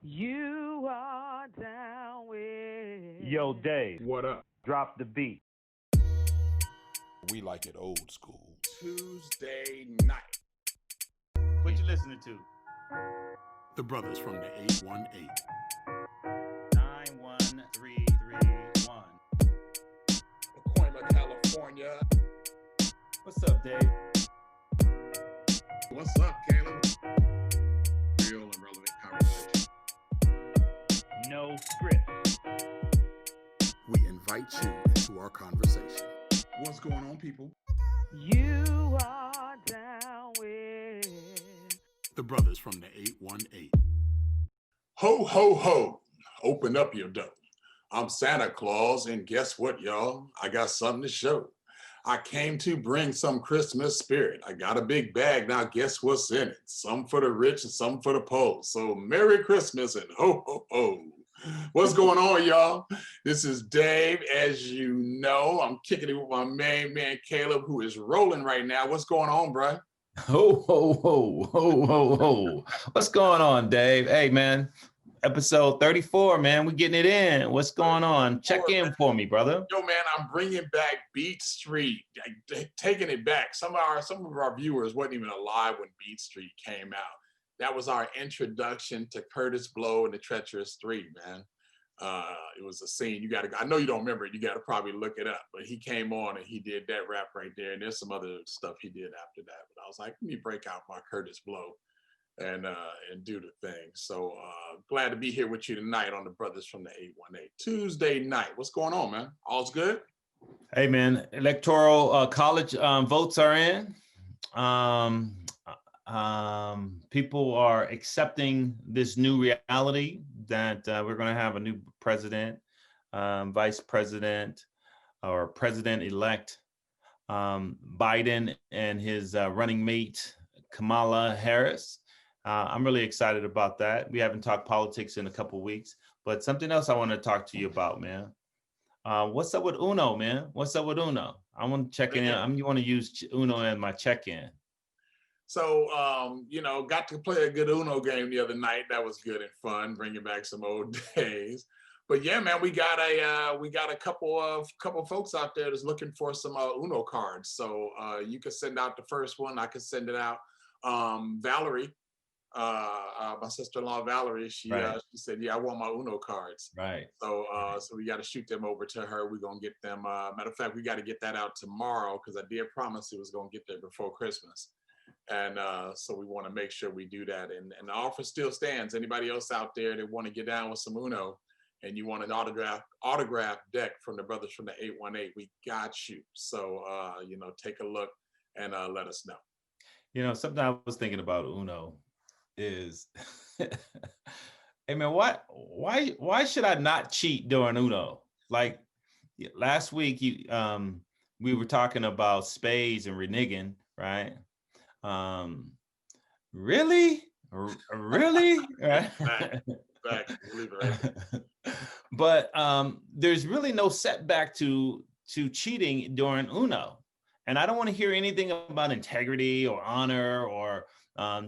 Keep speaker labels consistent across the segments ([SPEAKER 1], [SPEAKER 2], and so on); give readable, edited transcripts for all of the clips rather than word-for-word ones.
[SPEAKER 1] You are down with.
[SPEAKER 2] Yo, Dave.
[SPEAKER 3] What up?
[SPEAKER 2] Drop the beat.
[SPEAKER 4] We like it old school.
[SPEAKER 3] Tuesday night.
[SPEAKER 5] What you listening to?
[SPEAKER 4] The brothers from the 818.
[SPEAKER 5] 91331.
[SPEAKER 3] Pacoima, California.
[SPEAKER 5] What's up, Dave?
[SPEAKER 3] What's up, Caleb? Real and relevant conversation.
[SPEAKER 2] No script.
[SPEAKER 4] We invite you into our conversation.
[SPEAKER 3] What's going on, people?
[SPEAKER 1] You are down with.
[SPEAKER 4] The brothers from the 818.
[SPEAKER 3] Ho, ho, ho. Open up your dough. I'm Santa Claus, and guess what, y'all? I got something to show. I came to bring some Christmas spirit. I got a big bag. Now guess what's in it? Some for the rich and some for the poor. So Merry Christmas and ho, ho, ho. What's going on, y'all? This is Dave. As you know, I'm kicking it with my main man, Caleb, who is rolling right now. What's going on, bro?
[SPEAKER 5] Ho, ho, ho, ho, ho, ho. What's going on, Dave? Hey, man. Episode 34, man. We're getting it in. What's going on? Check in for me, brother.
[SPEAKER 3] Yo, man, I'm bringing back Beat Street, taking it back. Some of our viewers wasn't even alive when Beat Street came out. That was our introduction to Curtis Blow and the Treacherous Three, man. It was a scene. I know you don't remember it. You got to probably look it up. But he came on and he did that rap right there. And there's some other stuff he did after that. But I was like, let me break out my Curtis Blow and do the thing. So glad to be here with you tonight on the Brothers from the 818. Tuesday night. What's going on, man? All's good?
[SPEAKER 5] Hey, man. Electoral college votes are in. People are accepting this new reality that we're going to have a new president, vice president, or president-elect Biden and his running mate, Kamala Harris. I'm really excited about that. We haven't talked politics in a couple of weeks, but something else I want to talk to you about, man. What's up with Uno, man? What's up with Uno? I want to check in. You want to use Uno in my check-in.
[SPEAKER 3] So, got to play a good Uno game the other night. That was good and fun, bringing back some old days. But yeah, man, we got a couple of folks out there that's looking for some Uno cards. So you can send out the first one. I can send it out. Valerie, my sister-in-law Valerie, she said, "Yeah, I want my Uno cards."
[SPEAKER 5] Right.
[SPEAKER 3] So we got to shoot them over to her. We're gonna get them. Matter of fact, we got to get that out tomorrow because I did promise it was gonna get there before Christmas. And so we want to make sure we do that. And the offer still stands. Anybody else out there that want to get down with some Uno and you want an autograph deck from the Brothers from the 818, we got you. So, take a look and let us know.
[SPEAKER 5] Something I was thinking about Uno is, hey, man, why should I not cheat during Uno? Like last week, we were talking about spades and reneging, right? Really? Right?
[SPEAKER 3] Back. Leave it right.
[SPEAKER 5] But there's really no setback to cheating during Uno. And I don't want to hear anything about integrity or honor or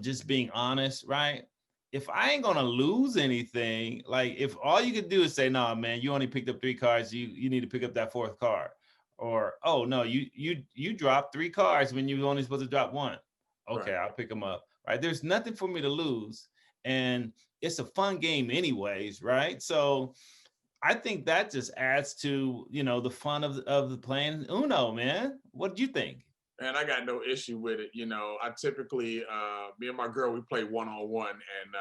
[SPEAKER 5] just being honest, right? If I ain't gonna lose anything, like if all you could do is say, "No, man, you only picked up 3 cards, you need to pick up that 4th card," or, "Oh no, you dropped 3 cards when you were only supposed to drop 1." Okay, right. I'll pick them up, right? There's nothing for me to lose. And it's a fun game anyways, right? So I think that just adds to, the fun of the playing Uno, man. What do you think?
[SPEAKER 3] Man, I got no issue with it. I typically, me and my girl, we play one-on-one and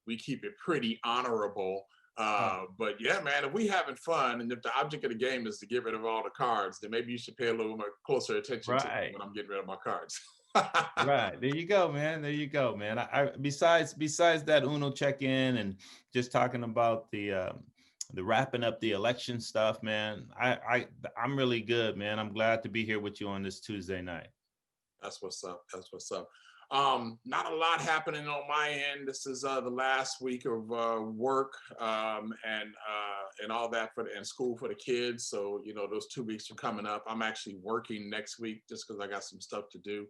[SPEAKER 3] we keep it pretty honorable. But yeah, man, if we having fun and if the object of the game is to get rid of all the cards, then maybe you should pay a little more closer attention to me when I'm getting rid of my cards.
[SPEAKER 5] Right. There you go, man. I besides that Uno check-in and just talking about the wrapping up the election stuff, man, I'm really good, man. I'm glad to be here with you on this Tuesday night.
[SPEAKER 3] That's what's up. Not a lot happening on my end. This is the last week of work and all that and school for the kids. So those 2 weeks are coming up. I'm actually working next week just because I got some stuff to do.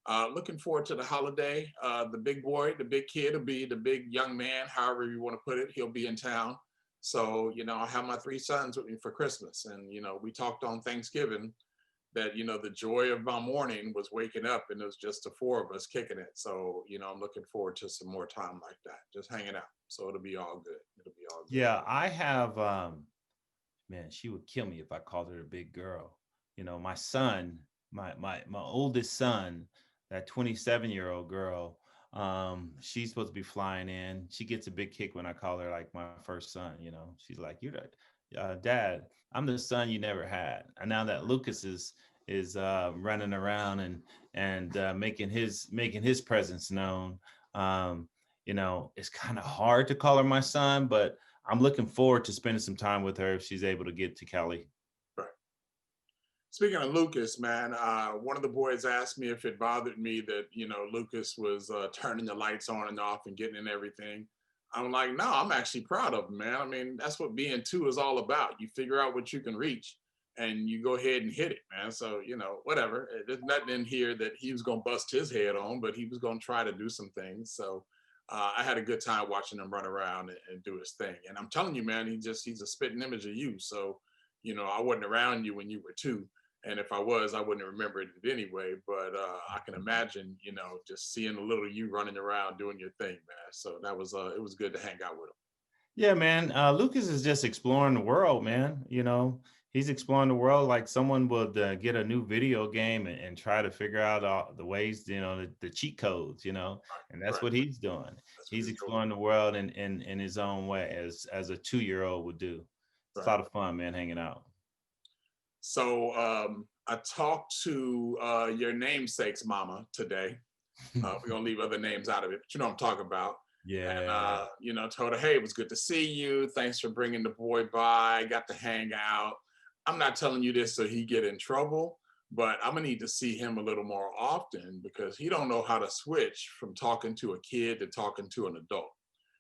[SPEAKER 3] Looking forward to the holiday. The big boy, the big kid will be the big young man, however you want to put it. He'll be in town. So, I have my three sons with me for Christmas. And, we talked on Thanksgiving that, the joy of my morning was waking up and it was just the four of us kicking it. So, I'm looking forward to some more time like that, just hanging out. So it'll be all good. It'll be all good.
[SPEAKER 5] Yeah, I have man, she would kill me if I called her a big girl. My son, my oldest son, that 27-year-old girl, she's supposed to be flying in. She gets a big kick when I call her like my first son. She's like, "You're the dad. I'm the son you never had." And now that Lucas is running around and making his presence known, it's kind of hard to call her my son, but I'm looking forward to spending some time with her if she's able to get to Cali.
[SPEAKER 3] Right. Speaking of Lucas, man, one of the boys asked me if it bothered me that, Lucas was turning the lights on and off and getting in everything. I'm like, no, I'm actually proud of him, man. I mean, that's what being two is all about. You figure out what you can reach and you go ahead and hit it, man. So, whatever. There's nothing in here that he was going to bust his head on, but he was going to try to do some things. So I had a good time watching him run around and do his thing. And I'm telling you, man, he's a spitting image of you. So, I wasn't around you when you were two. And if I was, I wouldn't remember it anyway. But I can imagine, just seeing a little you running around doing your thing, man. So it was good to hang out with him.
[SPEAKER 5] Yeah, man. Lucas is just exploring the world, man. He's exploring the world like someone would get a new video game and try to figure out all the ways, the cheat codes, and that's
[SPEAKER 3] Right.
[SPEAKER 5] what he's doing. He's exploring the world in his own way, as a 2-year-old would do. It's a lot of fun, man, hanging out.
[SPEAKER 3] So I talked to your namesake's mama today. We're gonna leave other names out of it, but you know what I'm talking about.
[SPEAKER 5] Yeah.
[SPEAKER 3] And told her, hey, it was good to see you. Thanks for bringing the boy by. Got to hang out. I'm not telling you this so he get in trouble, but I'm gonna need to see him a little more often because he don't know how to switch from talking to a kid to talking to an adult.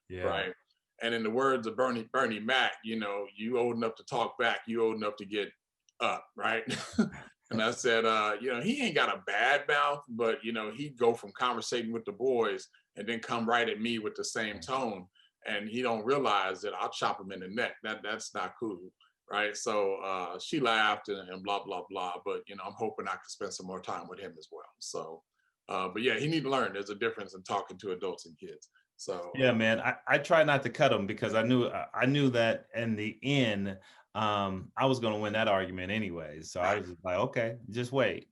[SPEAKER 5] Yeah.
[SPEAKER 3] Right. And in the words of Bernie Mac, you old enough to talk back, you old enough to get up, right? And I said, he ain't got a bad mouth, but he'd go from conversating with the boys and then come right at me with the same tone, and he don't realize that I'll chop him in the neck. That's not cool, right? So she laughed and blah blah blah. But I'm hoping I can spend some more time with him as well. So, but yeah, he need to learn. There's a difference in talking to adults and kids. So
[SPEAKER 5] yeah, man, I try not to cut him because I knew that in the end, I was going to win that argument anyway. So I was just like, okay, just wait.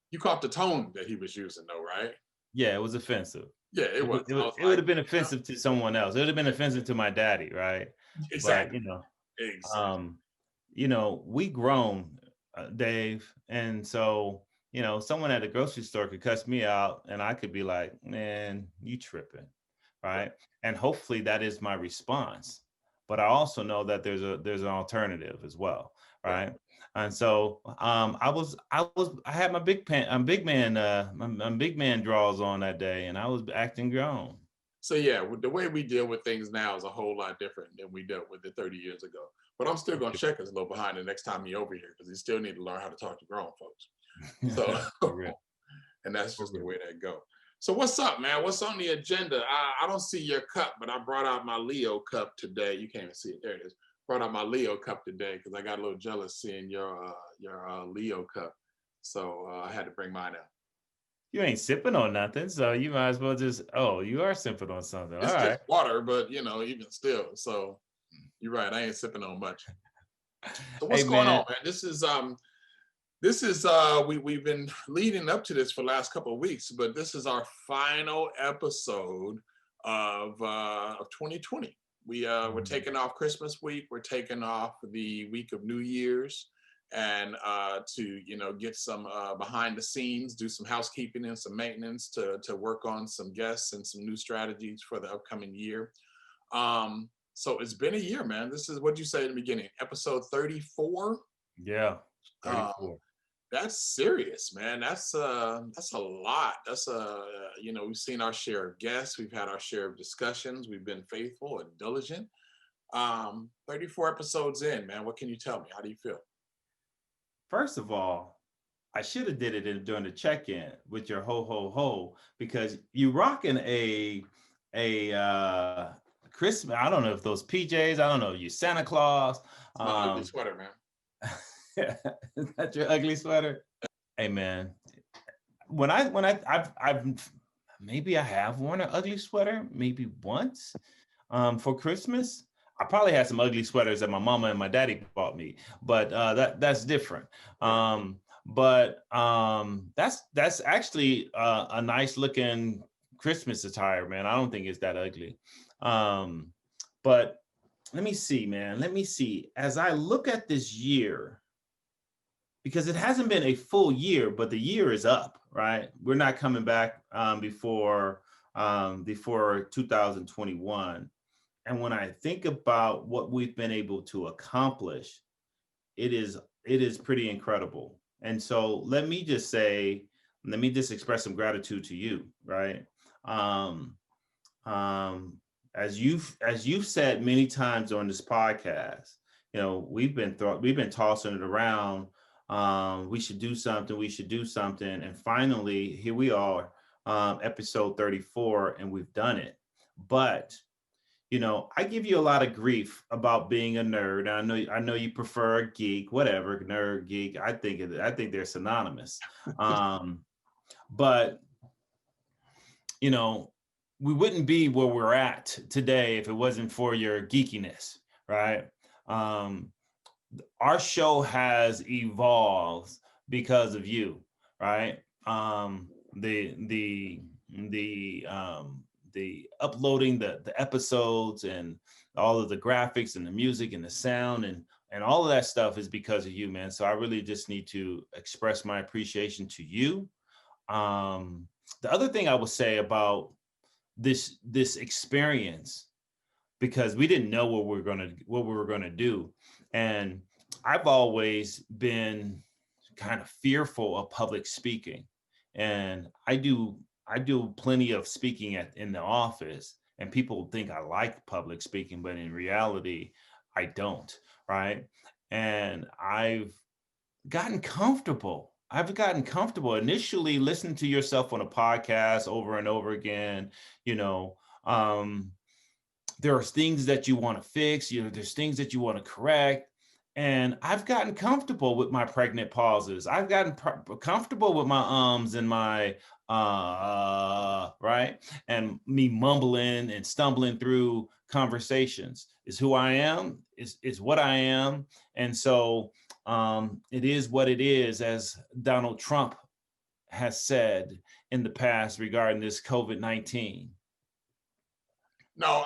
[SPEAKER 3] You caught the tone that he was using, though, right?
[SPEAKER 5] Yeah, it was offensive.
[SPEAKER 3] Yeah, it was.
[SPEAKER 5] It would have been offensive to someone else. It would have been offensive to my daddy, right?
[SPEAKER 3] Exactly.
[SPEAKER 5] But
[SPEAKER 3] Exactly.
[SPEAKER 5] we grown, Dave, and so someone at the grocery store could cuss me out, and I could be like, "Man, you tripping," right? And hopefully that is my response. But I also know that there's an alternative as well, right? And so I had my big man draws on that day, and I was acting grown.
[SPEAKER 3] So yeah, the way we deal with things now is a whole lot different than we dealt with it 30 years ago. But I'm still gonna check us a little behind the next time he over here because he still need to learn how to talk to grown folks. So and that's just the way that go. So what's up, man? What's on the agenda? I don't see your cup, but I brought out my Leo cup today. You can't even see it. There it is. Brought out my Leo cup today because I got a little jealous seeing your Leo cup. So I had to bring mine out.
[SPEAKER 5] You ain't sipping on nothing, so you might as well just. Oh, you are sipping on something.
[SPEAKER 3] It's
[SPEAKER 5] all
[SPEAKER 3] just
[SPEAKER 5] right.
[SPEAKER 3] water, but even still. So you're right. I ain't sipping on much. So what's going on, man? This is we've been leading up to this for the last couple of weeks, but this is our final episode of 2020. We're taking off Christmas week. We're taking off the week of New Year's, and to get some behind the scenes, do some housekeeping and some maintenance to work on some guests and some new strategies for the upcoming year. So it's been a year, man. This is what you say in the beginning, episode 34.
[SPEAKER 5] Yeah, 34.
[SPEAKER 3] That's serious, man. That's a lot. That's we've seen our share of guests. We've had our share of discussions. We've been faithful and diligent. 34 episodes in, man. What can you tell me? How do you feel?
[SPEAKER 5] First of all, I should have did it during the check-in with your ho ho ho, because you rocking a Christmas. I don't know if those PJs. I don't know. You Santa Claus.
[SPEAKER 3] It's my ugly sweater, man.
[SPEAKER 5] Is that your ugly sweater? Hey man, I've maybe I have worn an ugly sweater maybe once for Christmas. I probably had some ugly sweaters that my mama and my daddy bought me, but that's different. That's actually a nice looking Christmas attire, man. I don't think it's that ugly. But let me see, man. Let me see. As I look at this year, because it hasn't been a full year, but the year is up, right? We're not coming back before 2021. And when I think about what we've been able to accomplish, it is pretty incredible. And so let me just express some gratitude to you, right? Um, um, as you've said many times on this podcast, we've been tossing it around. We should do something. We should do something. And finally, here we are, episode 34, and we've done it. But I give you a lot of grief about being a nerd. I know you prefer a geek, whatever, nerd, geek. I think they're synonymous. But we wouldn't be where we're at today if it wasn't for your geekiness, right? Our show has evolved because of you, right? The uploading the episodes and all of the graphics and the music and the sound and all of that stuff is because of you, man. So I really just need to express my appreciation to you. The other thing I would say about this experience, because we didn't know what we were gonna do, and I've always been kind of fearful of public speaking, and I do plenty of speaking in the office, and people think I like public speaking, but in reality, I don't, right? And I've gotten comfortable initially listening to yourself on a podcast over and over again. You know, um, there are things that you want to fix. There's things that you want to correct. And I've gotten comfortable with my pregnant pauses. I've gotten comfortable with my ums and my right, and me mumbling and stumbling through conversations. Is who I am. Is what I am. And so it is what it is, as Donald Trump has said in the past regarding this COVID-19.
[SPEAKER 3] No,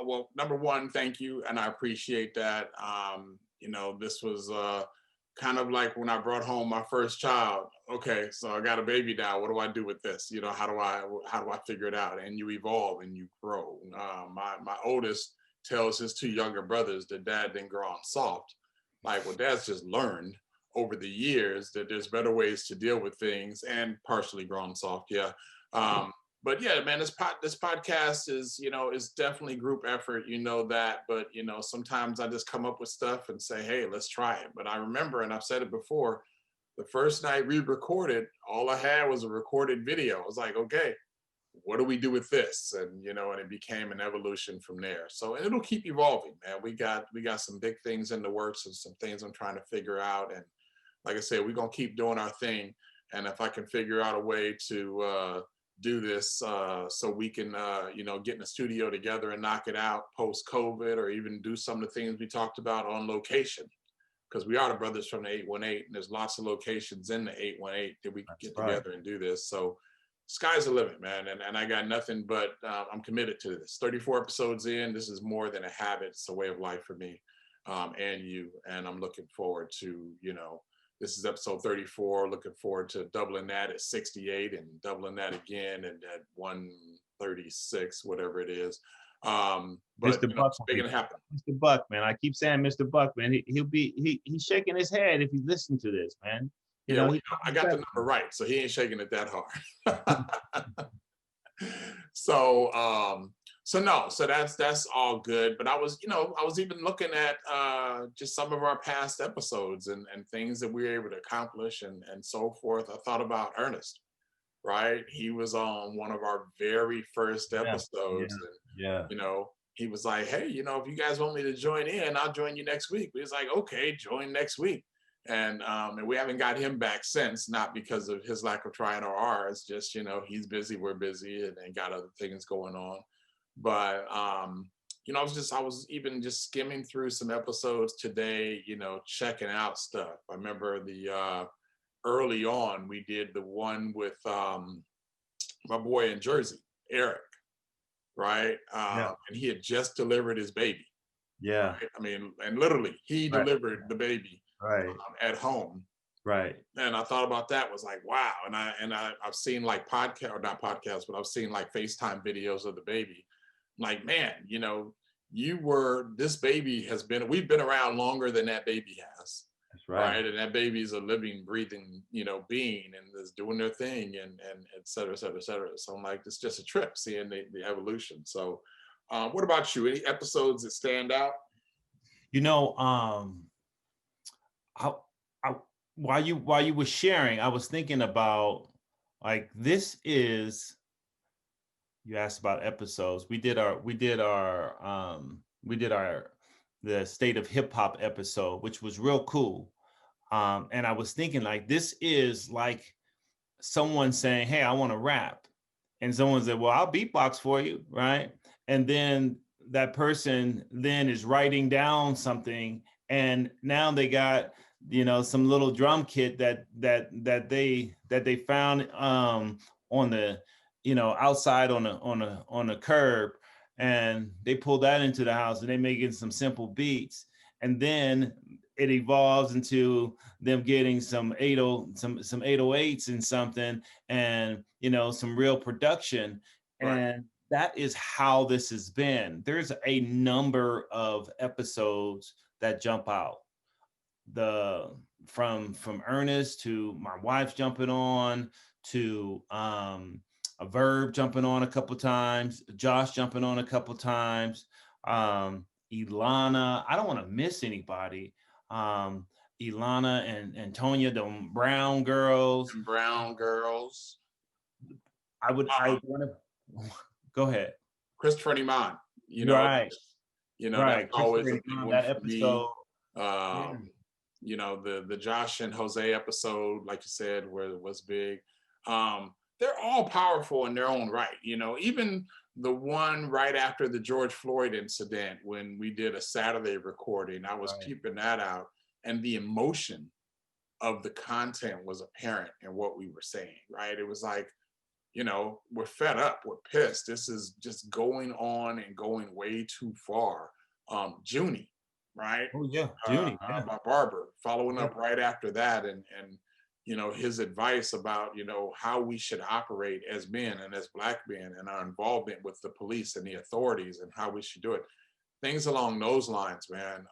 [SPEAKER 3] well, number one, thank you, and I appreciate that. This was kind of like when I brought home my first child. Okay, so I got a baby now. What do I do with this? How do I figure it out? And you evolve and you grow. My oldest tells his two younger brothers that dad didn't grow on soft. Like, well, dad's just learned over the years that there's better ways to deal with things, and partially grown soft, yeah. But yeah, man, this podcast is definitely group effort, that. But sometimes I just come up with stuff and say, hey, let's try it. But I remember, and I've said it before, the first night we recorded, all I had was a recorded video. I was like, okay, what do we do with this? And and it became an evolution from there. So it'll keep evolving, man. We got some big things in the works and some things I'm trying to figure out. And like I said, we're gonna keep doing our thing. And if I can figure out a way to do this so we can get in the studio together and knock it out post COVID, or even do some of the things we talked about on location, because we are the brothers from the 818, and there's lots of locations in the 818 that we can get together and do this. So sky's the limit, man. And I got nothing but I'm committed to this. 34 episodes in, this is more than a habit. It's a way of life for me and you. And I'm looking forward to, this is episode 34. Looking forward to doubling that at 68 and doubling that again and at 136, whatever it is. But
[SPEAKER 5] Mr. Buck,
[SPEAKER 3] making it happen.
[SPEAKER 5] Mr. Buck, man. I keep saying Mr. Buck, man. He's shaking his head if you listen to this, man.
[SPEAKER 3] I got the number right, so he ain't shaking it that hard. So So that's all good. But I was, I was even looking at just some of our past episodes and things that we were able to accomplish and so forth. I thought about Ernest, right? He was on one of our very first
[SPEAKER 5] Yeah,
[SPEAKER 3] episodes,
[SPEAKER 5] yeah,
[SPEAKER 3] and
[SPEAKER 5] yeah.
[SPEAKER 3] he was like, "Hey, if you guys want me to join in, I'll join you next week." We was like, "Okay, join next week." And we haven't got him back since, not because of his lack of trying or ours, just he's busy, we're busy, and got other things going on. But I was even just skimming through some episodes today, checking out stuff. I remember the early on we did the one with my boy in Jersey, Eric, right?
[SPEAKER 5] Yeah.
[SPEAKER 3] And he had just delivered his baby.
[SPEAKER 5] Yeah.
[SPEAKER 3] Right? I mean, and literally he
[SPEAKER 5] Right.
[SPEAKER 3] delivered the baby
[SPEAKER 5] Right.
[SPEAKER 3] at home.
[SPEAKER 5] Right.
[SPEAKER 3] And I thought about that, was like, wow. I've seen like podcast, or not podcasts, but I've seen like FaceTime videos of the baby. Like, man, this baby we've been around longer than that baby has.
[SPEAKER 5] That's right.
[SPEAKER 3] Right. And that baby's a living, breathing, being, and is doing their thing, and et cetera, et cetera, et cetera. So I'm like, it's just a trip seeing the evolution. So what about you? Any episodes that stand out?
[SPEAKER 5] I, I, while you were sharing, I was thinking about, like, you asked about episodes. We did our the state of hip hop episode, which was real cool. And I was thinking, like, this is like someone saying, "Hey, I want to rap," and someone said, "Well, I'll beatbox for you," right? And then that person then is writing down something, and now they got some little drum kit that they found on the outside on a curb, and they pull that into the house, and they making some simple beats, and then it evolves into them getting some 808s and something, and some real production.
[SPEAKER 3] Right.
[SPEAKER 5] And that is how this has been. There's a number of episodes that jump out, the from Ernest to my wife jumping on, to a Verb jumping on a couple times, Josh jumping on a couple times, Ilana. I don't want to miss anybody. um Ilana and Tonya, the Brown girls.
[SPEAKER 3] And Brown Girls.
[SPEAKER 5] I want to go ahead.
[SPEAKER 3] Christopher Iman,
[SPEAKER 5] Right,
[SPEAKER 3] that's
[SPEAKER 5] right.
[SPEAKER 3] always a
[SPEAKER 5] Christopher,
[SPEAKER 3] big one
[SPEAKER 5] that
[SPEAKER 3] for me.
[SPEAKER 5] episode. Yeah.
[SPEAKER 3] The Josh and Jose episode, like you said, was big. They're all powerful in their own right. Even the one right after the George Floyd incident, when we did a Saturday recording, I was
[SPEAKER 5] Right.
[SPEAKER 3] keeping that out, and the emotion of the content was apparent in what we were saying. Right? It was like, we're fed up, we're pissed. This is just going on and going way too far. Junie, right?
[SPEAKER 5] Oh yeah, Junie. Yeah.
[SPEAKER 3] My barber, following
[SPEAKER 5] Yeah.
[SPEAKER 3] up right after that, and his advice about how we should operate as men and as Black men, and our involvement with the police and the authorities, and how we should do it. Things along those lines, man.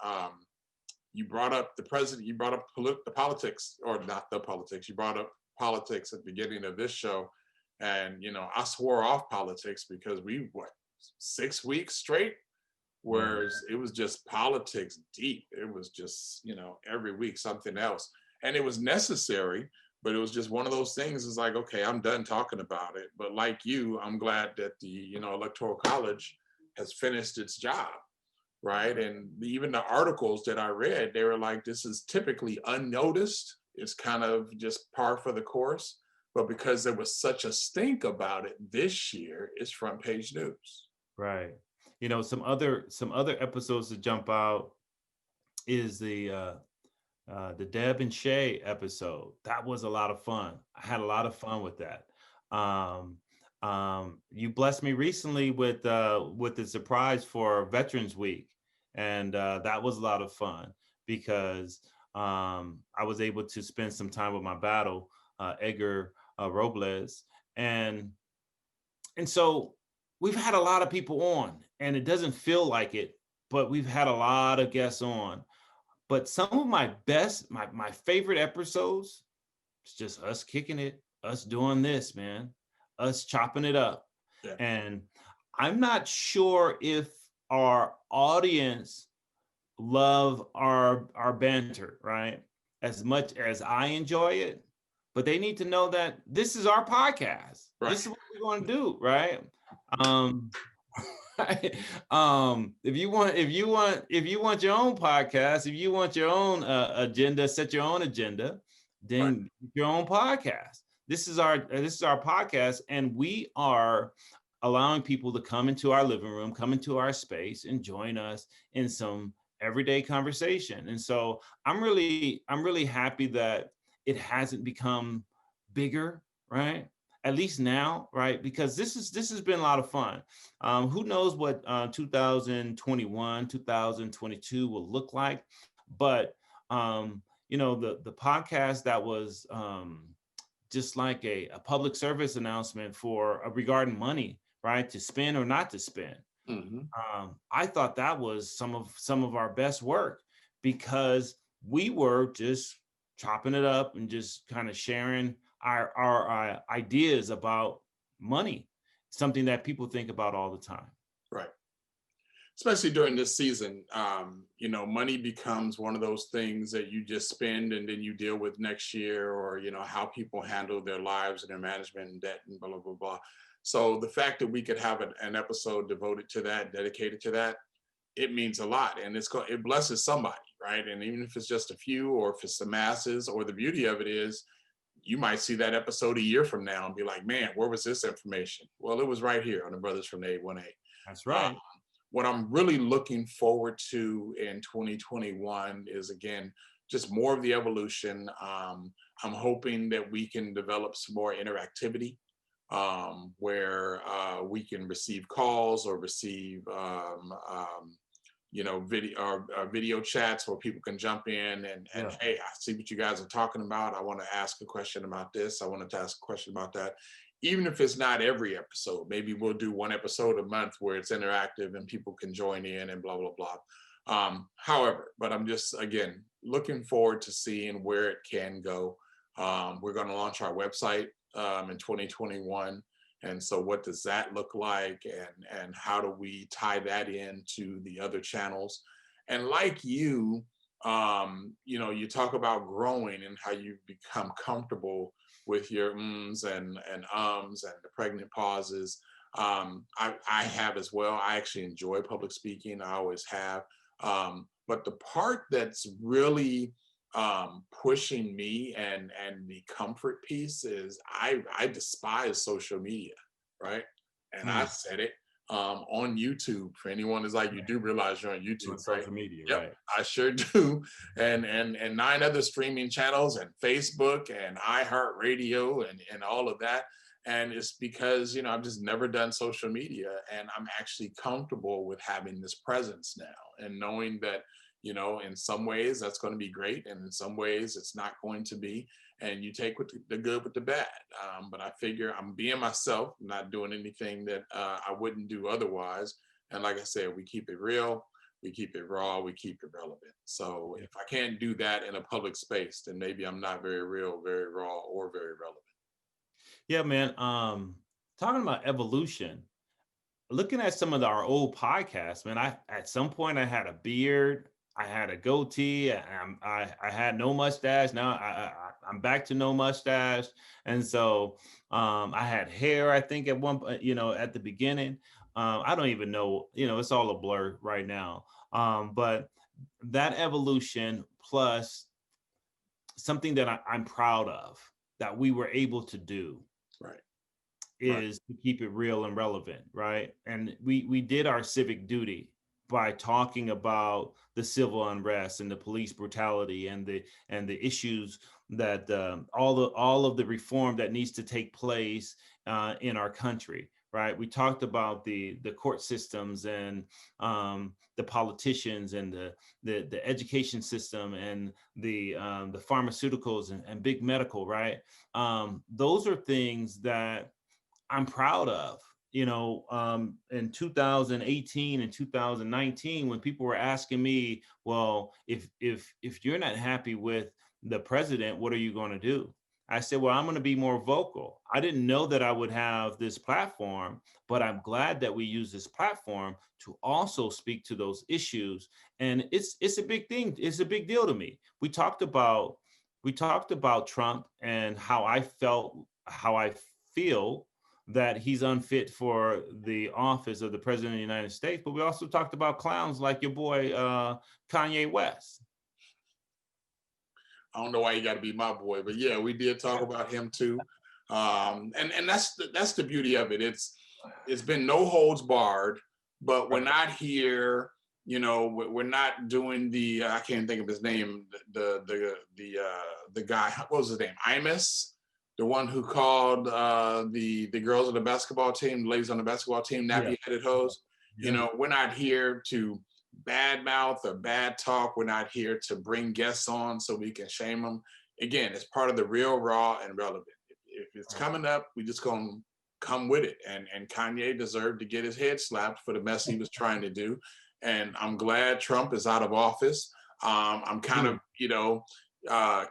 [SPEAKER 3] You brought up the president. You brought up the politics, or not the politics. You brought up politics at the beginning of this show, and I swore off politics because 6 weeks straight, whereas it was just politics deep. It was just every week something else, and it was necessary, but it was just one of those things. It's like, okay, I'm done talking about it. But like you, I'm glad that the Electoral College has finished its job, right? And even the articles that I read, they were like, this is typically unnoticed. It's kind of just par for the course. But because there was such a stink about it this year, it's front page news.
[SPEAKER 5] Right. Some other episodes that jump out is the Deb and Shay episode. That was a lot of fun. I had a lot of fun with that. You blessed me recently with the surprise for Veterans Week, and that was a lot of fun because I was able to spend some time with my battle, Edgar Robles, and so we've had a lot of people on, and it doesn't feel like it, but we've had a lot of guests on. But some of my best, my favorite episodes, it's just us kicking it, us doing this, man, us chopping it up.
[SPEAKER 3] Yeah.
[SPEAKER 5] And I'm not sure if our audience love our banter, right? As much as I enjoy it, but they need to know that this is our podcast.
[SPEAKER 3] Right.
[SPEAKER 5] This is what we're going to do, right? Um, if you want your own podcast, if you want your own agenda, set your own agenda,
[SPEAKER 3] Right.
[SPEAKER 5] then your own podcast. This is our podcast, and we are allowing people to come into our living room, come into our space, and join us in some everyday conversation. And so I'm really happy that it hasn't become bigger, right? At least now, right? Because this has been a lot of fun. Who knows what 2021, 2022 will look like? But the podcast that was just like a public service announcement for regarding money, right? To spend or not to spend.
[SPEAKER 3] Mm-hmm.
[SPEAKER 5] I thought that was some of our best work because we were just chopping it up and just kind of sharing our ideas about money, something that people think about all the time.
[SPEAKER 3] Right. Especially during this season, money becomes one of those things that you just spend and then you deal with next year, or how people handle their lives and their management and debt and blah blah blah blah. So the fact that we could have an episode devoted to that, dedicated to that, it means a lot, and it blesses somebody, right? And even if it's just a few, or if it's the masses, or the beauty of it is, you might see that episode a year from now and be like, man, where was this information? Well, it was right here on the Brothers from the 818.
[SPEAKER 5] That's right.
[SPEAKER 3] What I'm really looking forward to in 2021 is, again, just more of the evolution. I'm hoping that we can develop some more interactivity, where we can receive calls or receive video chats where people can jump in and hey, I see what you guys are talking about. I want to ask a question about this. I wanted to ask a question about that. Even if it's not every episode, maybe we'll do one episode a month where it's interactive and people can join in and blah blah blah. However, but I'm just, again, looking forward to seeing where it can go. We're going to launch our website in 2021. And so what does that look like, and how do we tie that into the other channels? And like you you talk about growing and how you become comfortable with your ums and ums and the pregnant pauses. I have as well. I actually enjoy public speaking. I always have. But the part that's really pushing me and the comfort piece is I despise social media, right? And I said it on YouTube. For anyone who's like, you do realize you're on YouTube,
[SPEAKER 5] On
[SPEAKER 3] right?
[SPEAKER 5] social media,
[SPEAKER 3] Yep,
[SPEAKER 5] right?
[SPEAKER 3] I sure do. And 9 other streaming channels and Facebook and iHeartRadio and all of that. And it's because, I've just never done social media, and I'm actually comfortable with having this presence now and knowing that, in some ways that's going to be great, and in some ways it's not going to be. And you take with the good with the bad. But I figure I'm being myself, not doing anything that I wouldn't do otherwise. And like I said, we keep it real, we keep it raw, we keep it relevant. So if I can't do that in a public space, then maybe I'm not very real, very raw, or very relevant.
[SPEAKER 5] Yeah, man. Talking about evolution, looking at some of our old podcasts, man, at some point I had a beard, I had a goatee, I had no mustache. Now I'm back to no mustache, and so I had hair. I think at one, at the beginning, I don't even know. It's all a blur right now. But that evolution plus something that I'm proud of that we were able to do
[SPEAKER 3] Right.
[SPEAKER 5] is to keep it real and relevant, right? And we did our civic duty by talking about the civil unrest and the police brutality and the issues that all of the reform that needs to take place in our country, right? We talked about the court systems and the politicians and the education system and the pharmaceuticals and big medical, right? Those are things that I'm proud of. In 2018 and 2019, when people were asking me, well, if you're not happy with the president, what are you going to do? I said, well, I'm going to be more vocal. I didn't know that I would have this platform, but I'm glad that we use this platform to also speak to those issues. And it's a big thing. It's a big deal to me. We talked about Trump and how I feel that he's unfit for the office of the president of the United States. But we also talked about clowns like your boy Kanye West.
[SPEAKER 3] I don't know why you got to be my boy, but yeah, we did talk about him too. And that's the beauty of it. It's been no holds barred, but we're
[SPEAKER 5] Right.
[SPEAKER 3] not here. You know, we're not doing the I can't think of his name. The guy, what was his name? Imus, the one who called the girls on the basketball team, the ladies on the basketball team,
[SPEAKER 5] Yeah.
[SPEAKER 3] nappy headed hoes. You
[SPEAKER 5] Yeah.
[SPEAKER 3] know, we're not here to bad mouth or bad talk. We're not here to bring guests on so we can shame them. Again, it's part of the real, raw, and relevant. If it's coming up, we just gonna come with it. And Kanye deserved to get his head slapped for the mess he was trying to do. And I'm glad Trump is out of office. I'm kind of,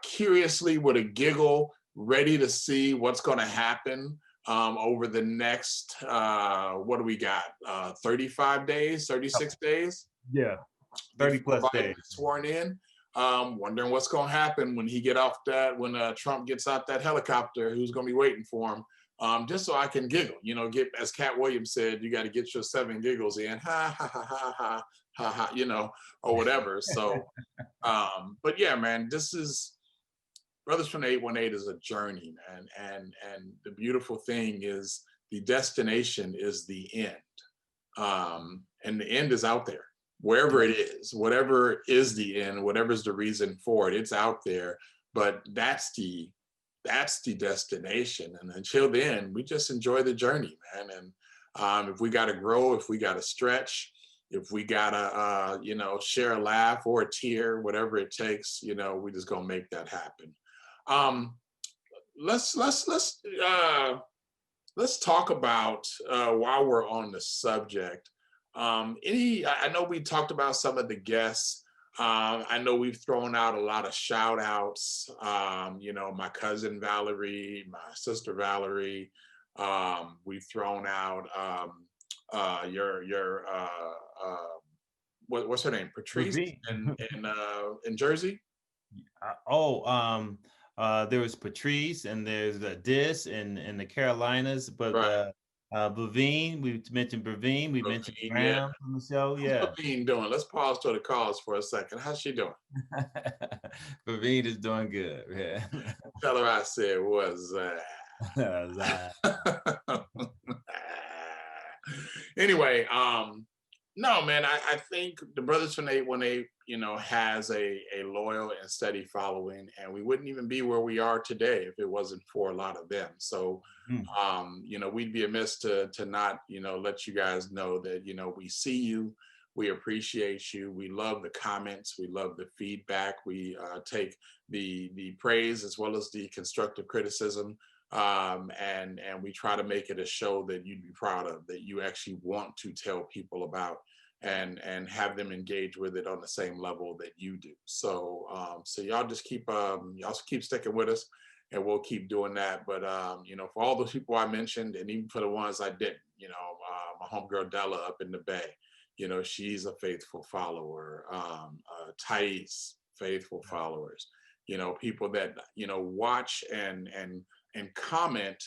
[SPEAKER 3] curiously with a giggle, ready to see what's going to happen over the next, what do we got? 35 days, 36 days?
[SPEAKER 5] Yeah. 30
[SPEAKER 3] Before
[SPEAKER 5] plus
[SPEAKER 3] Biden
[SPEAKER 5] days.
[SPEAKER 3] is sworn in. Wondering what's going to happen when when Trump gets out that helicopter, who's going to be waiting for him. Just so I can giggle, get, as Cat Williams said, you got to get your 7 giggles in, ha, ha, ha, ha, ha, ha, ha, or whatever. So, but yeah, man, this is, Brothers from the 818 is a journey, man. And the beautiful thing is the destination is the end. And the end is out there, wherever it is, whatever is the end, whatever's the reason for it, it's out there. But that's the destination. And until then, we just enjoy the journey, man. And if we got to grow, if we got to stretch, if we got to, share a laugh or a tear, whatever it takes, we just gonna make that happen. Let's talk about while we're on the subject. I know we talked about some of the guests. I know we've thrown out a lot of shout outs. My cousin Valerie, my sister Valerie. We've thrown out what's her name? Patrice in Jersey.
[SPEAKER 5] There was Patrice and there's Dis in the Carolinas, but
[SPEAKER 3] Right.
[SPEAKER 5] Bavine, we mentioned Bavine, we mentioned
[SPEAKER 3] Yeah.
[SPEAKER 5] Graham on the show. Yeah.
[SPEAKER 3] How's Bavine doing? Let's pause to the cause for a second. How's she doing?
[SPEAKER 5] Bavine is doing good. Yeah.
[SPEAKER 3] Tell her I said what's Anyway, no, man, I think the Brothers from 818, has a loyal and steady following, and we wouldn't even be where we are today if it wasn't for a lot of them. So, we'd be amiss to not, let you guys know that, we see you, we appreciate you, we love the comments, we love the feedback, we take the praise as well as the constructive criticism. And we try to make it a show that you'd be proud of, that you actually want to tell people about, and have them engage with it on the same level that you do. So y'all just keep sticking with us, and we'll keep doing that. But for all those people I mentioned, and even for the ones I didn't, my homegirl Della up in the Bay, she's a faithful follower. Thais, faithful followers. People that watch and comment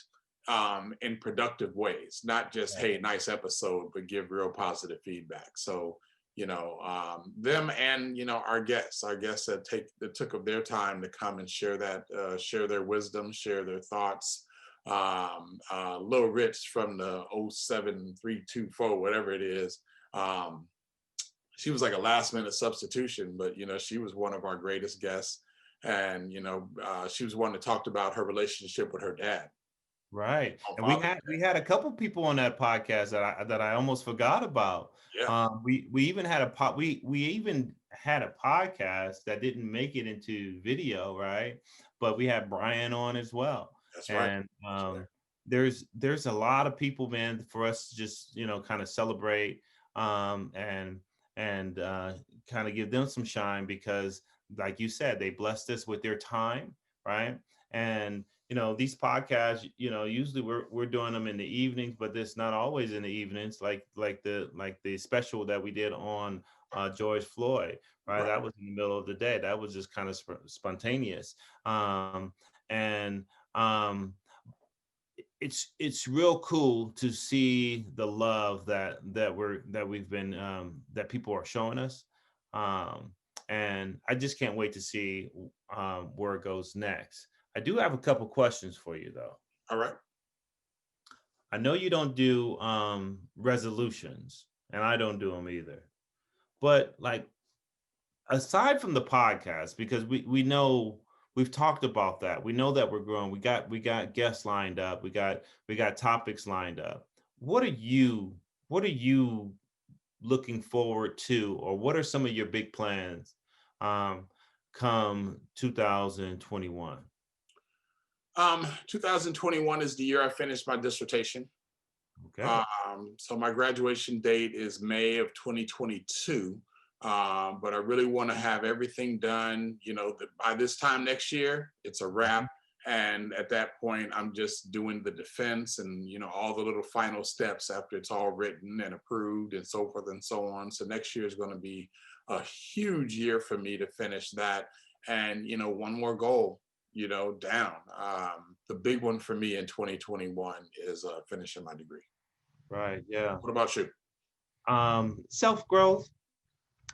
[SPEAKER 3] in productive ways, not just, hey, nice episode, but give real positive feedback. So, them and, our guests that took of their time to come and share share their wisdom, share their thoughts. Lil Rich from the 07324, whatever it is. She was like a last minute substitution, but, she was one of our greatest guests. And, she was one that talked about her relationship with her dad.
[SPEAKER 5] Right. And we had a couple people on that podcast that I almost forgot about.
[SPEAKER 3] Yeah.
[SPEAKER 5] We even had we even had a podcast that didn't make it into video, right? But we had Brian on as well.
[SPEAKER 3] That's right.
[SPEAKER 5] And there's a lot of people, man, for us to just, kind of celebrate and kind of give them some shine, because like you said, they blessed us with their time, right? And these podcasts, usually we're doing them in the evenings, but it's not always in the evenings. Like the special that we did on George Floyd, right?
[SPEAKER 3] Right.
[SPEAKER 5] That was in the middle of the day. That was just kind of spontaneous. And it's real cool to see the love that people are showing us. Um, and I just can't wait to see where it goes next. I do have a couple questions for you though.
[SPEAKER 3] All right.
[SPEAKER 5] I know you don't do resolutions, and I don't do them either. But like, aside from the podcast, because we know we've talked about that, we know that we're growing. We got guests lined up. We got topics lined up. What are you looking forward to, or what are some of your big plans um, come 2021?
[SPEAKER 3] 2021 is the year I finished my dissertation.
[SPEAKER 5] Okay.
[SPEAKER 3] So my graduation date is May of 2022. But I really want to have everything done, by this time next year, it's a wrap. And at that point, I'm just doing the defense and, all the little final steps after it's all written and approved and so forth and so on. So next year is going to be a huge year for me to finish that. And, one more goal, down. The big one for me in 2021 is finishing my degree.
[SPEAKER 5] Right. Yeah.
[SPEAKER 3] What about you?
[SPEAKER 5] Self growth,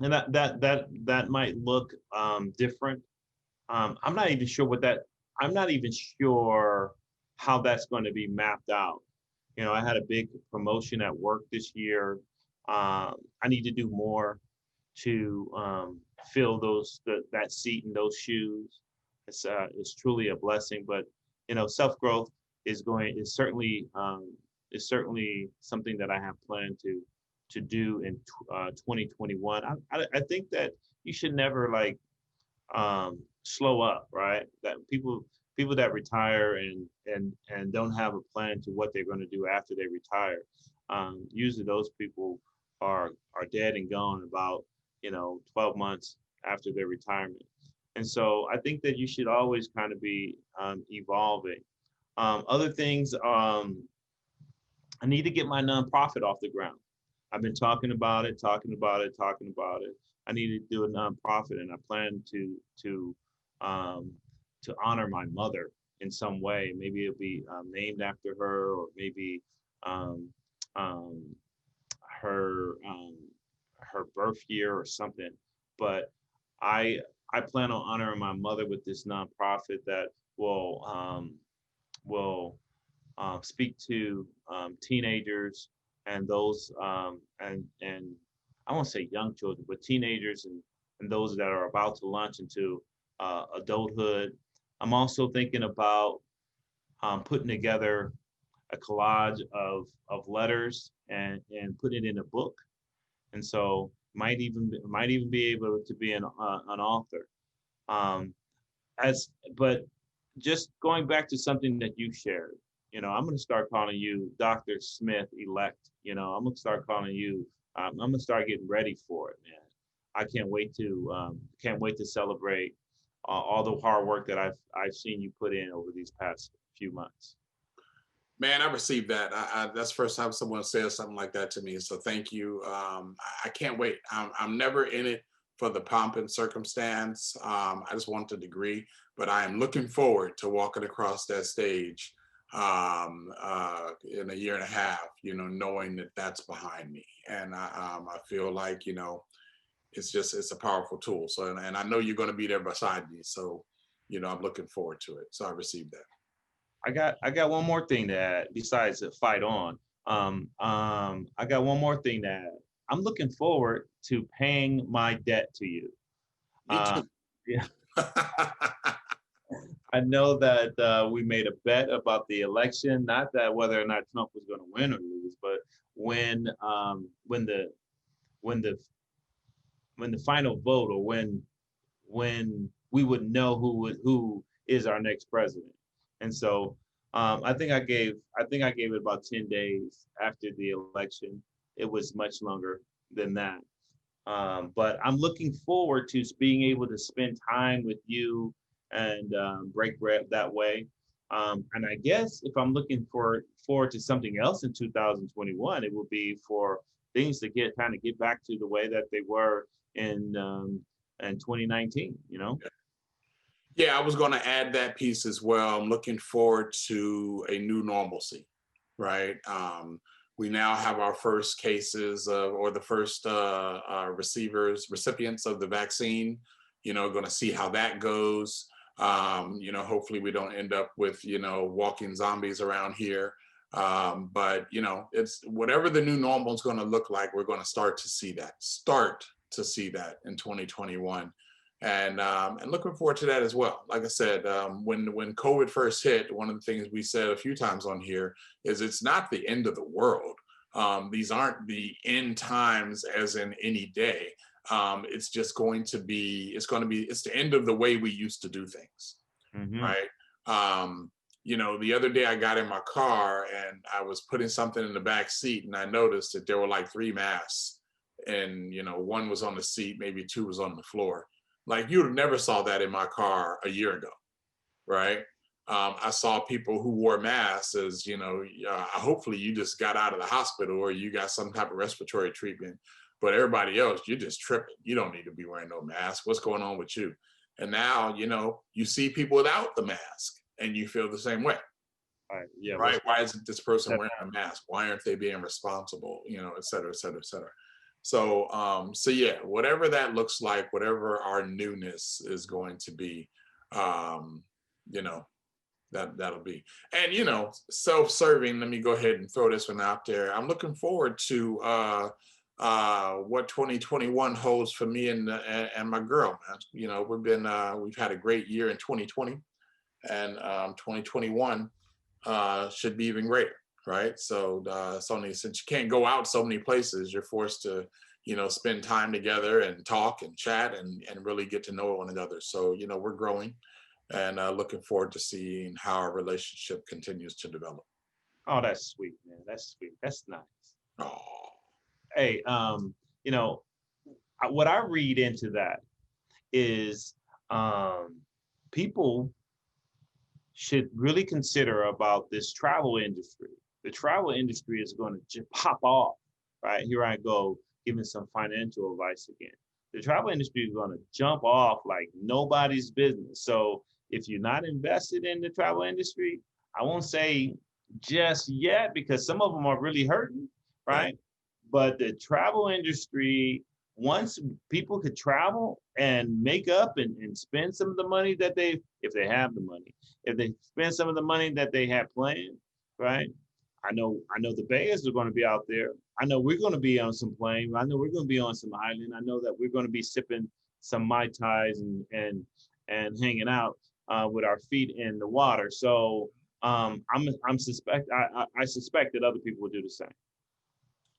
[SPEAKER 5] and that might look different. I'm not even sure what that. I'm not even sure how that's going to be mapped out. I had a big promotion at work this year. I need to do more to fill that seat and those shoes. It's truly a blessing, but self growth is certainly something that I have planned to do in 2021. I think that you should never slow up, right? That people that retire and don't have a plan to what they're going to do after they retire. Usually those people are dead and gone about 12 months after their retirement. And so I think that you should always kind of be evolving. Other things, I need to get my nonprofit off the ground. I've been talking about it. I need to do a nonprofit, and I plan um, to honor my mother in some way. Maybe it'll be named after her, or maybe um, um, her her birth year or something. But I I plan on honoring my mother with this nonprofit that will speak to teenagers and those and I won't say young children, but teenagers and those that are about to launch into adulthood. I'm also thinking about putting together a collage of letters and putting it in a book, and so might even be able to be an author. Um, as but just going back to something that you shared, I'm going to start calling you Dr. Smith elect. I'm going to start calling you. I'm going to start getting ready for it, man. I can't wait to celebrate all the hard work that I've seen you put in over these past few months.
[SPEAKER 3] Man, I received that. That's the first time someone says something like that to me. So thank you. I can't wait. I'm never in it for the pomp and circumstance. I just want the degree, but I am looking forward to walking across that stage in a year and a half, knowing that that's behind me. And I feel like, it's a powerful tool. So, and I know you're going to be there beside me. So, I'm looking forward to it. So I received that.
[SPEAKER 5] I got one more thing to add besides the fight on. I got one more thing to add. I'm looking forward to paying my debt to you.
[SPEAKER 3] Me too.
[SPEAKER 5] Yeah, I know that we made a bet about the election, not that whether or not Trump was going to win or lose, but when the when the when the final vote, or when we would know who is our next president. And so I think I gave it about 10 days after the election. It was much longer than that. But I'm looking forward to being able to spend time with you and break bread that way. And I guess if I'm looking forward to something else in 2021, it will be for things to get back to the way that they were in 2019. You know.
[SPEAKER 3] Yeah, I was going to add that piece as well. I'm looking forward to a new normalcy, right? We now have our first cases or the first recipients of the vaccine. Going to see how that goes. Hopefully we don't end up with walking zombies around here. But it's whatever the new normal is going to look like. We're going to start to see that in 2021. And looking forward to that as well. Like I said, when COVID first hit, one of the things we said a few times on here is it's not the end of the world. These aren't the end times as in any day. It's just it's the end of the way we used to do things, right? The other day I got in my car and I was putting something in the back seat and I noticed that there were like 3 masks, and one was on the seat, maybe 2 was on the floor. Like you would have never saw that in my car a year ago, right? I saw people who wore masks as, hopefully you just got out of the hospital or you got some type of respiratory treatment, but everybody else, you're just tripping. You don't need to be wearing no mask. What's going on with you? And now, you see people without the mask and you feel the same way.
[SPEAKER 5] Right. Yeah.
[SPEAKER 3] Right. Why isn't this person wearing a mask? Why aren't they being responsible? Et cetera, et cetera, et cetera. So yeah, whatever that looks like, whatever our newness is going to be, that'll be. And self-serving. Let me go ahead and throw this one out there. I'm looking forward to what 2021 holds for me and my girl. Man. We've had a great year in 2020, and 2021 should be even greater. Right. So it's only since you can't go out so many places, you're forced to, spend time together and talk and chat and really get to know one another. So, we're growing and looking forward to seeing how our relationship continues to develop.
[SPEAKER 5] Oh, that's sweet, man. That's sweet. That's nice.
[SPEAKER 3] Oh,
[SPEAKER 5] Hey, what I read into that is people should really consider about this travel industry. The travel industry is going to just pop off, right? Here I go giving some financial advice again. The travel industry is going to jump off like nobody's business. So if you're not invested in the travel industry, I won't say just yet because some of them are really hurting, right? But the travel industry, once people could travel and make up and spend some of the money that if they have the money, if they spend some of the money that they have planned, right? I know the Bayers are going to be out there. I know we're going to be on some plane. I know we're going to be on some island. I know that we're going to be sipping some Mai Tais and hanging out with our feet in the water. So I suspect that other people will do the same.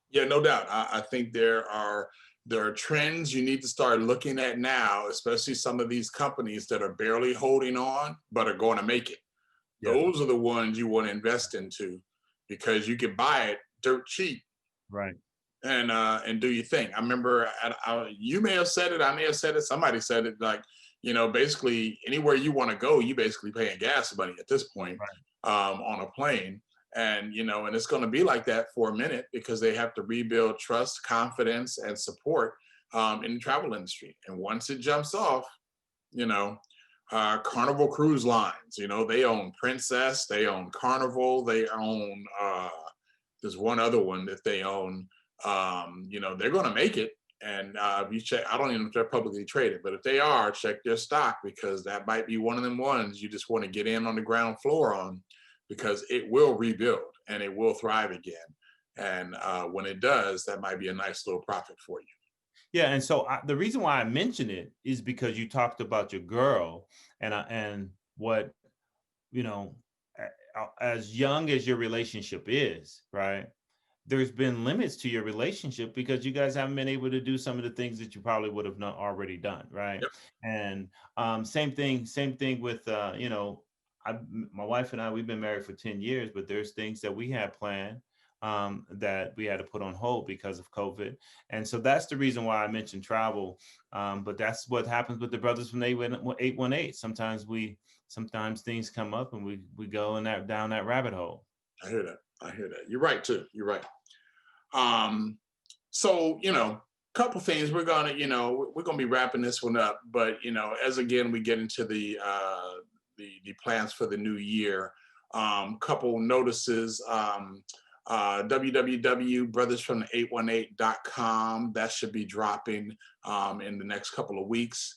[SPEAKER 3] Yeah, no doubt. I think there are trends you need to start looking at now, especially some of these companies that are barely holding on but are going to make it. Yeah. Those are the ones you want to invest into because you can buy it dirt cheap,
[SPEAKER 5] right?
[SPEAKER 3] And do your thing. I remember you may have said it, I may have said it, somebody said it. Like basically anywhere you want to go, you basically paying gas money at this point, right. On a plane. And and it's going to be like that for a minute because they have to rebuild trust, confidence, and support in the travel industry. And once it jumps off, Carnival Cruise Lines, they own Princess, they own Carnival, they own there's one other one that they own. They're going to make it. And if you check, I don't even know if they're publicly traded, but if they are, check their stock because that might be one of them ones you just want to get in on the ground floor on. Because it will rebuild and it will thrive again. And when it does, that might be a nice little profit for you.
[SPEAKER 5] Yeah, and so the reason why I mention it is because you talked about your girl and what, as young as your relationship is, right? There's been limits to your relationship because you guys haven't been able to do some of the things that you probably would have not already done, right? Yep. And same thing with, my wife and I, we've been married for 10 years, but there's things that we had planned that we had to put on hold because of COVID. And so that's the reason why I mentioned travel. But that's what happens with the brothers from 818. Sometimes we sometimes things come up and we go in that down that rabbit hole.
[SPEAKER 3] I hear that. I hear that. You're right too. You're right. Um, so couple things we're gonna be wrapping this one up, but as again we get into the plans for the new year, couple notices. www.brothersfromthe818.com, that should be dropping in the next couple of weeks.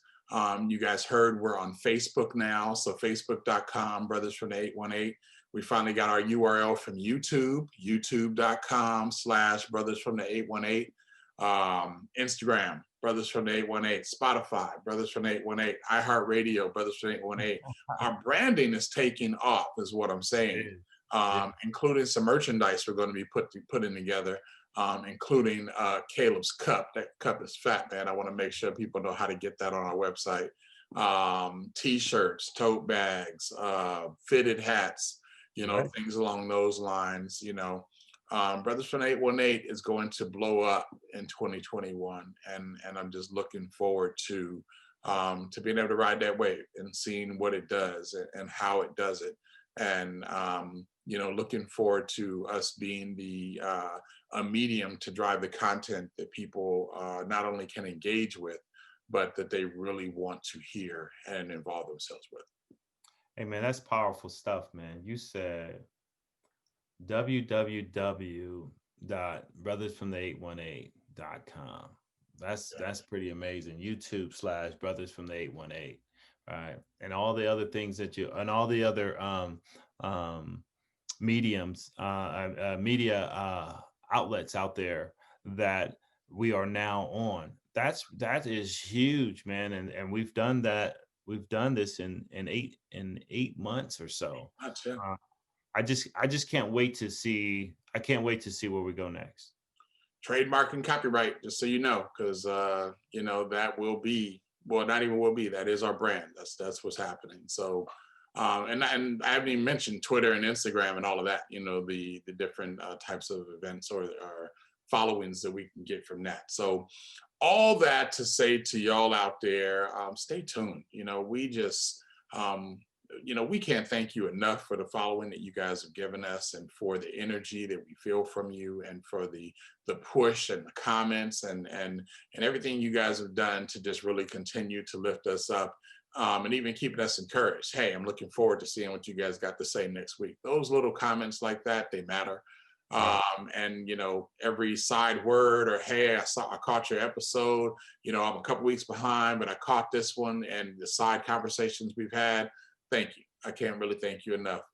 [SPEAKER 3] You guys heard we're on Facebook now, so facebook.com Brothers from the 818. We finally got our URL from YouTube, youtube.com/Brothers from the 818. Instagram, Brothers from the 818. Spotify, Brothers from the 818. iHeartRadio, Brothers from the 818. Our branding is taking off, is what I'm saying. Including some merchandise we're going to be putting together, including Caleb's cup. That cup is fat, man. I want to make sure people know how to get that on our website. T-shirts, tote bags, fitted hats, things along those lines. Brothers from 818 is going to blow up in 2021, and I'm just looking forward to being able to ride that wave and seeing what it does and how it does it, and looking forward to us being a medium to drive the content that people not only can engage with, but that they really want to hear and involve themselves with.
[SPEAKER 5] Hey man, that's powerful stuff, man. You said www.brothersfromthe818.com. That's pretty amazing. YouTube/Brothers from the 818. Right. And all the other things and all the other mediums, media outlets out there that we are now on. That is huge, man. And we've done that. We've done this in 8 months or so. I just can't wait to see. I can't wait to see where we go next.
[SPEAKER 3] Trademark and copyright, just so you know, because that will be, well, not even will be, that is our brand. That's what's happening. So, and I haven't even mentioned Twitter and Instagram and all of that. The different types of events or followings that we can get from that. So, all that to say to y'all out there, stay tuned. We just we can't thank you enough for the following that you guys have given us, and for the energy that we feel from you, and for the push and the comments and everything you guys have done to just really continue to lift us up, and even keeping us encouraged. Hey, I'm looking forward to seeing what you guys got to say next week. Those little comments like that, they matter. And every side word, or hey, I caught your episode, I'm a couple weeks behind, but I caught this one, and the side conversations we've had. Thank you. I can't really thank you enough,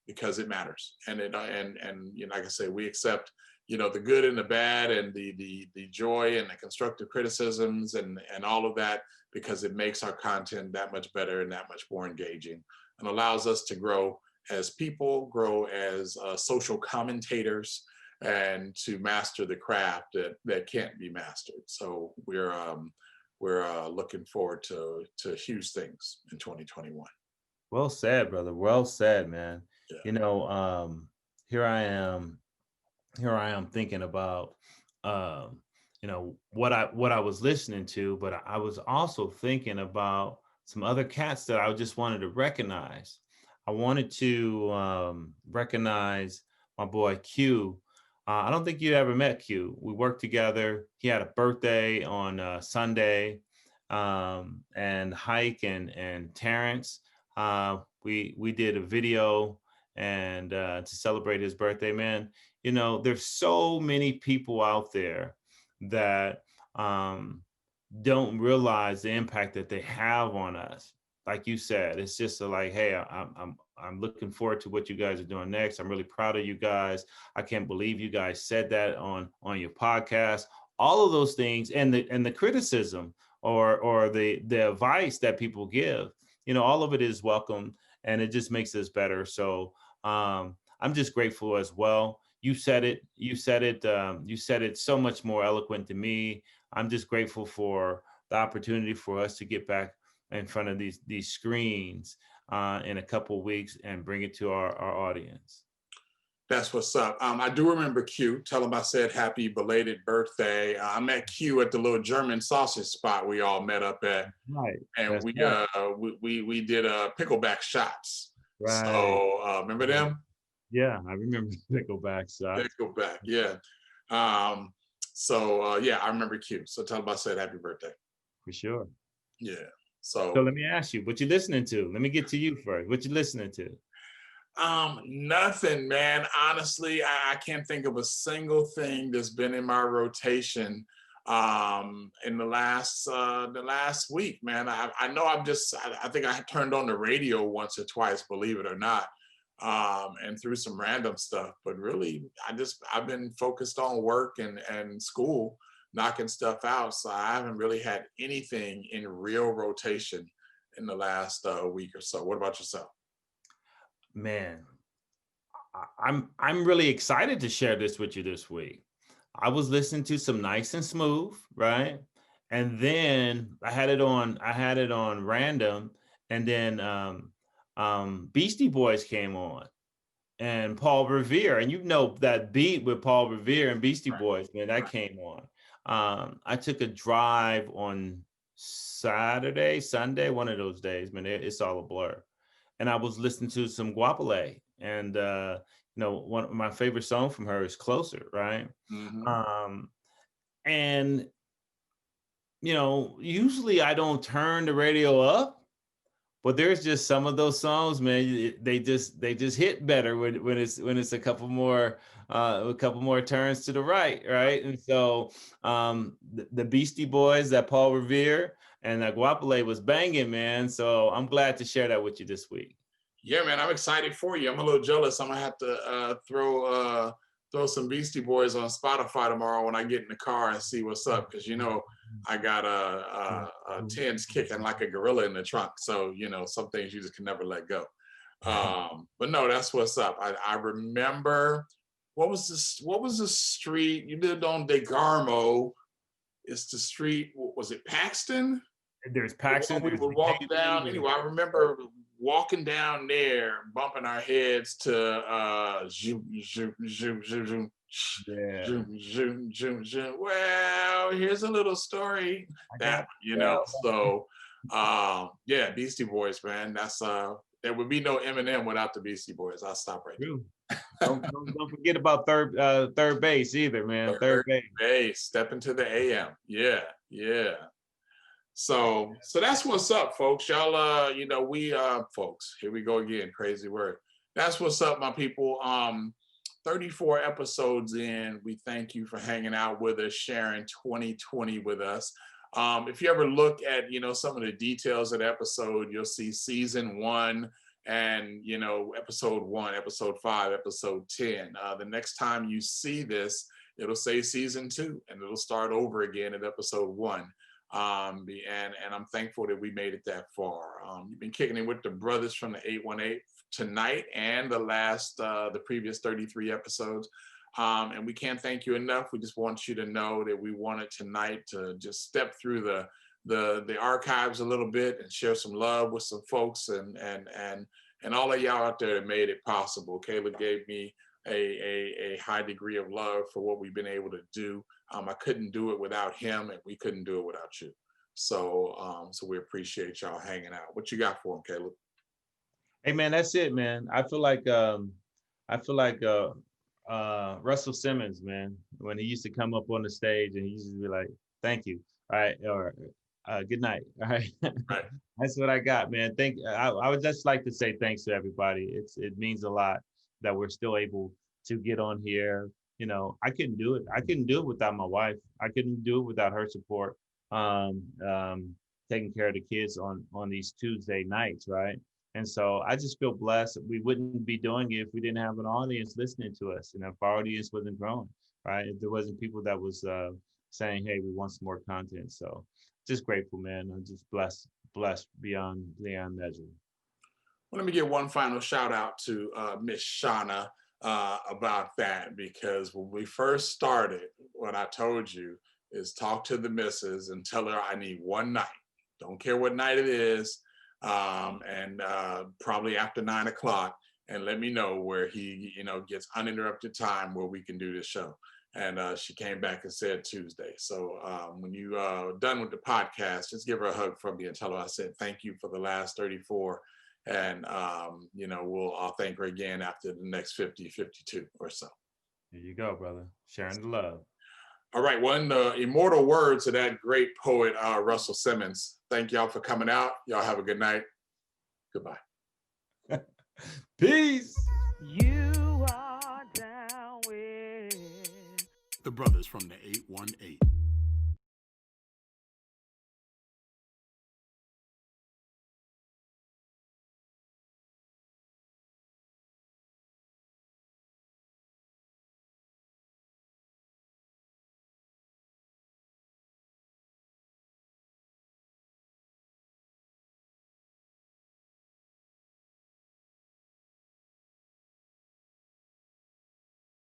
[SPEAKER 3] because it matters. And like I say, we accept the good and the bad, and the joy and the constructive criticisms and all of that, because it makes our content that much better and that much more engaging, and allows us to grow as people, grow as social commentators, and to master the craft that can't be mastered. So we're looking forward to huge things in 2021.
[SPEAKER 5] Well said, brother. Well said, man.
[SPEAKER 3] Yeah.
[SPEAKER 5] Here I am thinking about what I was listening to, but I was also thinking about some other cats that I just wanted to recognize. I wanted to recognize my boy Q. I don't think you ever met Q. We worked together. He had a birthday on Sunday, and Hike and Terrence. We did a video and to celebrate his birthday, man. There's so many people out there that don't realize the impact that they have on us. Like you said, it's just like, hey, I'm looking forward to what you guys are doing next. I'm really proud of you guys. I can't believe you guys said that on your podcast. All of those things, and the criticism or the advice that people give, all of it is welcome, and it just makes us better. So I'm just grateful as well. You said it. You said it so much more eloquent than me. I'm just grateful for the opportunity for us to get back in front of these screens in a couple of weeks and bring it to our audience.
[SPEAKER 3] That's what's up. I do remember Q. Tell him I said happy belated birthday. I met Q at the little German sausage spot we all met up at,
[SPEAKER 5] Right.
[SPEAKER 3] and
[SPEAKER 5] That's right.
[SPEAKER 3] we did pickleback shots.
[SPEAKER 5] Right.
[SPEAKER 3] So remember them?
[SPEAKER 5] Yeah, I remember Pickleback shots
[SPEAKER 3] Pickleback, yeah. Yeah, I remember Q. So tell him I said happy birthday.
[SPEAKER 5] for sure.
[SPEAKER 3] Yeah.
[SPEAKER 5] So
[SPEAKER 3] So
[SPEAKER 5] let me ask you, what you listening to? Let me get to you first. What you listening to?
[SPEAKER 3] nothing, man. Honestly, I can't think of a single thing that's been in my rotation in the last week, man. I know I think I turned on the radio once or twice, believe it or not, and through some random stuff. But really, I've been focused on work and school, knocking stuff out. So I haven't really had anything in real rotation in the last week or so. What about yourself?
[SPEAKER 5] Man, I'm really excited to share this with you this week. I was listening to some Nice and Smooth, right? And then I had it on random, and then Beastie Boys came on and Paul Revere. And you know that beat with Paul Revere and Beastie
[SPEAKER 3] Right.
[SPEAKER 5] Boys, man, that
[SPEAKER 3] Right.
[SPEAKER 5] came on. I took a drive on Saturday, Sunday, one of those days, man. It's all a blur. And I was listening to some Guapale, and one of my favorite song from her is Closer, right?
[SPEAKER 3] Mm-hmm.
[SPEAKER 5] Um, and usually I don't turn the radio up, but there's just some of those songs, man. They just hit better when it's a couple more turns to the right, right? And so the Beastie Boys, that Paul Revere, and that Guapale was banging, man. So I'm glad to share that with you this week.
[SPEAKER 3] Yeah, man, I'm excited for you. I'm a little jealous. I'm gonna have to throw some Beastie Boys on Spotify tomorrow when I get in the car and see what's up, because I got a tens kicking like a gorilla in the trunk. So some things you just can never let go. But no, that's what's up. I remember what was this? What was the street you lived on? DeGarmo. It's the street. Was it Paxton?
[SPEAKER 5] There's
[SPEAKER 3] The
[SPEAKER 5] Paxton,
[SPEAKER 3] one we
[SPEAKER 5] there's
[SPEAKER 3] would walk
[SPEAKER 5] Decatur,
[SPEAKER 3] down. Anyway, I remember walking down there, bumping our heads to zoom, zoom, zoom, zoom, zoom,
[SPEAKER 5] yeah,
[SPEAKER 3] zoom, zoom, zoom, zoom. Well, here's a little story.
[SPEAKER 5] I
[SPEAKER 3] That
[SPEAKER 5] got
[SPEAKER 3] so yeah, Beastie Boys, man. That's there would be no Eminem without the Beastie Boys. I'll stop right
[SPEAKER 5] true.
[SPEAKER 3] there.
[SPEAKER 5] Don't forget about third base either, man. Third base.
[SPEAKER 3] Hey, step into the AM. Yeah, yeah. So that's what's up, folks. Y'all, we folks, here we go again, crazy word. That's what's up, my people. 34 episodes in. We thank you for hanging out with us, sharing 2020 with us. If you ever look at, some of the details of the episode, you'll see season 1 and, episode 1, episode 5, episode 10. The next time you see this, it'll say season 2 and it'll start over again at episode 1. And I'm thankful that we made it that far. You've been kicking it with the brothers from the 818 tonight and the previous 33 episodes. And we can't thank you enough. We just want you to know that we wanted tonight to just step through the archives a little bit and share some love with some folks and all of y'all out there that made it possible. Caleb gave me a high degree of love for what we've been able to do. I couldn't do it without him, and we couldn't do it without you. So we appreciate y'all hanging out. What you got for him, Caleb?
[SPEAKER 5] Hey man, that's it, man. I feel like Russell Simmons, man, when he used to come up on the stage and he used to be like, "Thank you," all right, or "Good night," all right.
[SPEAKER 3] Right.
[SPEAKER 5] That's what I got, man. I would just like to say thanks to everybody. It means a lot that we're still able to get on here. I couldn't do it. I couldn't do it without my wife. I couldn't do it without her support. Taking care of the kids on these Tuesday nights, right? And so I just feel blessed that we wouldn't be doing it if we didn't have an audience listening to us, and if our audience wasn't growing, right? If there wasn't people that was saying, "Hey, we want some more content." So just grateful, man. I'm just blessed beyond measure.
[SPEAKER 3] Well, let me give one final shout out to Miss Shauna about that, because when we first started, what I told you is talk to the missus and tell her I need one night. Don't care what night it is, and probably after 9 o'clock. and let me know where he, gets uninterrupted time where we can do this show. And she came back and said Tuesday. So when you done with the podcast, just give her a hug from me and tell her I said thank you for the last 34. And, I'll thank her again after the next 50, 52 or so.
[SPEAKER 5] There you go, brother. Sharing the love.
[SPEAKER 3] All right. Well, in the immortal words of that great poet, Russell Simmons, thank y'all for coming out. Y'all have a good night. Goodbye.
[SPEAKER 5] Peace.
[SPEAKER 1] You are down with
[SPEAKER 4] The brothers from the 818.